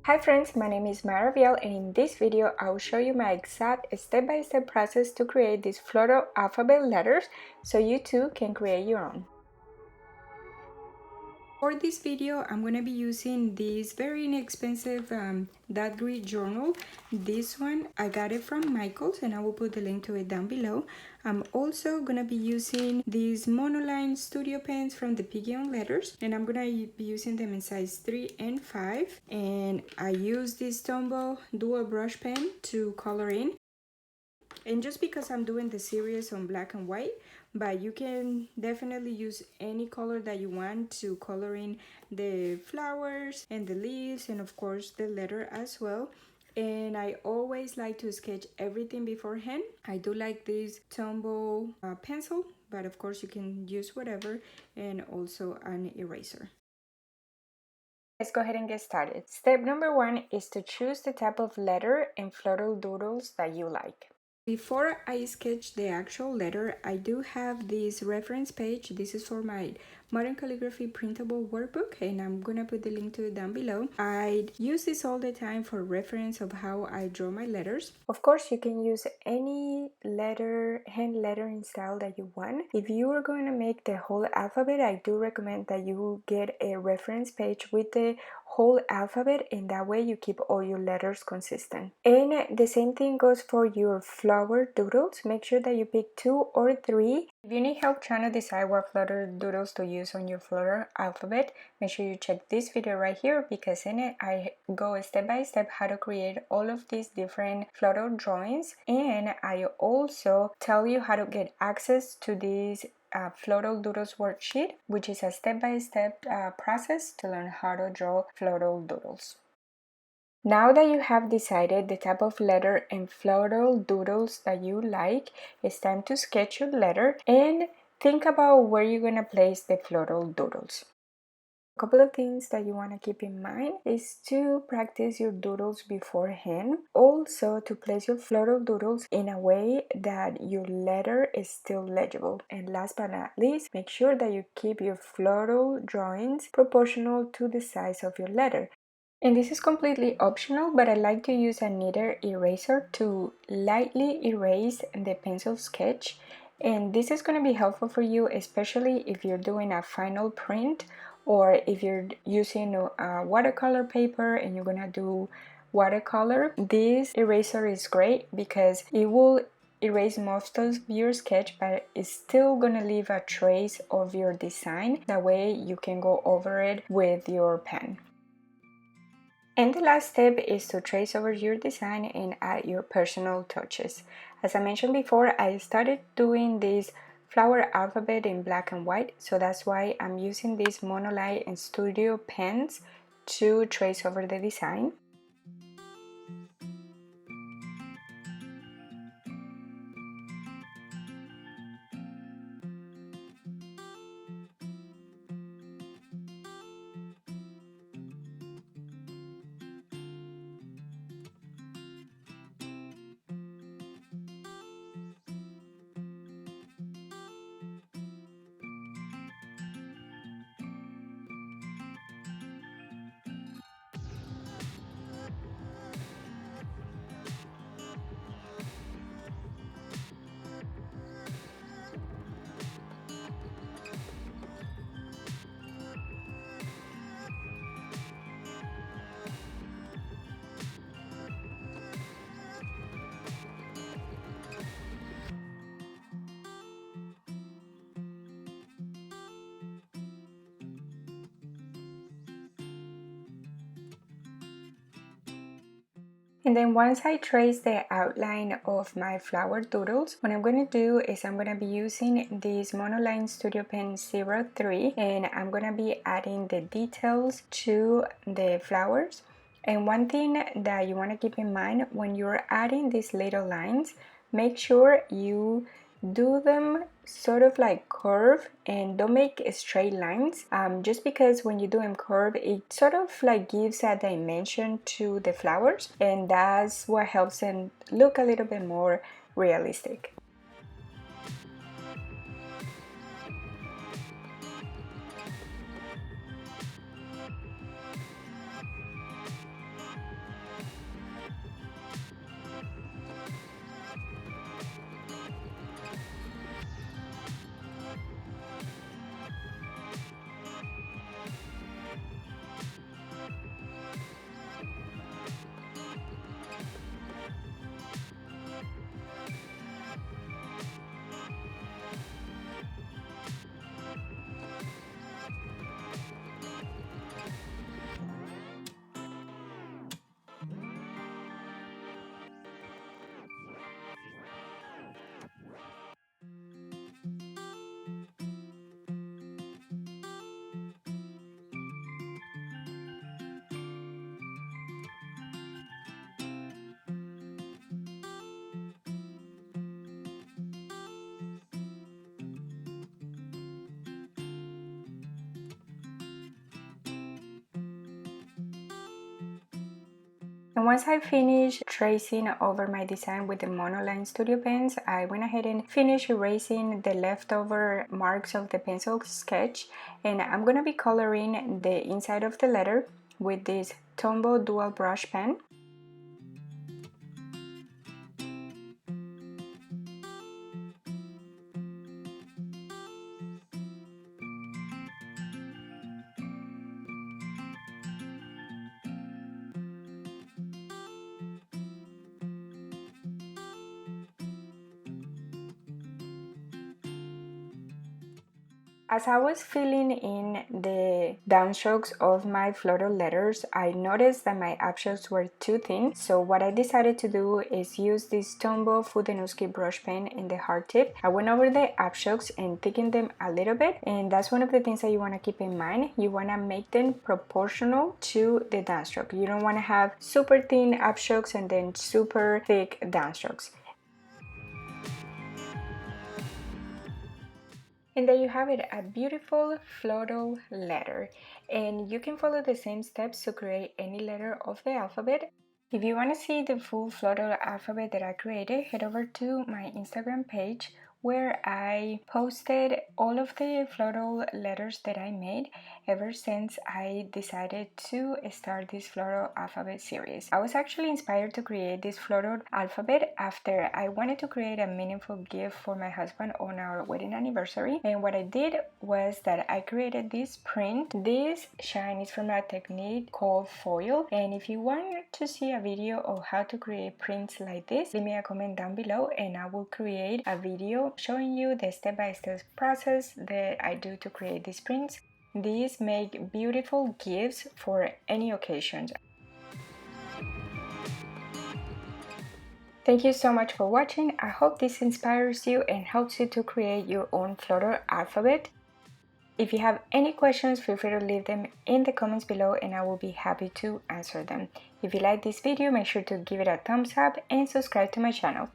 Hi friends, my name is Vial, and in this video I will show you my exact step-by-step process to create these floral alphabet letters so you too can create your own. For this video, I'm going to be using this very inexpensive dot grid journal. This one, I got it from Michael's and I will put the link to it down below. I'm also going to be using these monoline studio pens from the Piggy on Letters, and I'm going to be using them in size 3 and 5. And I use this Tombow dual brush pen to color in. And just because I'm doing the series on black and white, but you can definitely use any color that you want to color in the flowers and the leaves and of course the letter as well. And I always like to sketch everything beforehand. I do like this Tombow pencil, but of course you can use whatever, and also an eraser. Let's go ahead and get started. Step number 1 is to choose the type of letter and floral doodles that you like. Before I sketch the actual letter, I do have this reference page. This is for my Modern Calligraphy printable workbook, and I'm gonna put the link to it down below. I use this all the time for reference of how I draw my letters. Of course, you can use any hand lettering style that you want. If you are going to make the whole alphabet, I do recommend that you get a reference page with the whole alphabet, and that way you keep all your letters consistent. And the same thing goes for your flower doodles. Make sure that you pick 2 or 3. If you need help trying to decide what flower doodles to use on your floral alphabet, make sure you check this video right here, because in it I go step by step how to create all of these different floral drawings, and I also tell you how to get access to these Floral Doodles worksheet, which is a step-by-step process to learn how to draw floral doodles. Now that you have decided the type of letter and floral doodles that you like, it's time to sketch your letter and think about where you're going to place the floral doodles. A couple of things that you want to keep in mind is to practice your doodles beforehand. Also, to place your floral doodles in a way that your letter is still legible. And last but not least, make sure that you keep your floral drawings proportional to the size of your letter. And this is completely optional, but I like to use a knitter eraser to lightly erase the pencil sketch. And this is going to be helpful for you, especially if you're doing a final print, or if you're using a watercolor paper and you're gonna do watercolor. This eraser is great because it will erase most of your sketch, but it's still gonna leave a trace of your design. That way you can go over it with your pen. And the last step is to trace over your design and add your personal touches. As I mentioned before, I started doing this flower alphabet in black and white, so that's why I'm using these monoline and studio pens to trace over the design. And then once I trace the outline of my flower doodles, what I'm going to do is I'm going to be using this Monoline Studio Pen 03, and I'm going to be adding the details to the flowers. And one thing that you want to keep in mind when you're adding these little lines, make sure you do them sort of like curve and don't make straight lines, just because when you do them curve, it sort of like gives a dimension to the flowers, and that's what helps them look a little bit more realistic. And once I finished tracing over my design with the Monoline Studio pens, I went ahead and finished erasing the leftover marks of the pencil sketch, and I'm going to be coloring the inside of the letter with this Tombow dual brush pen. As I was filling in the downstrokes of my floral letters, I noticed that my upstrokes were too thin, so what I decided to do is use this Tombow Fudenowski brush pen in the hard tip. I went over the upstrokes and thickened them a little bit, and that's one of the things that you want to keep in mind. You want to make them proportional to the downstroke. You don't want to have super thin upstrokes and then super thick downstrokes. And there you have it, a beautiful floral letter. And you can follow the same steps to create any letter of the alphabet. If you want to see the full floral alphabet that I created, head over to my Instagram page where I posted all of the floral letters that I made ever since I decided to start this floral alphabet series. I was actually inspired to create this floral alphabet after I wanted to create a meaningful gift for my husband on our wedding anniversary, and what I did was that I created this print. This shine is from a technique called foil, and if you want to see a video of how to create prints like this, leave me a comment down below and I will create a video showing you the step-by-step process that I do to create these prints. These make beautiful gifts for any occasion. Thank you so much for watching. I hope this inspires you and helps you to create your own floral alphabet. If you have any questions, feel free to leave them in the comments below and I will be happy to answer them. If you like this video, make sure to give it a thumbs up and subscribe to my channel.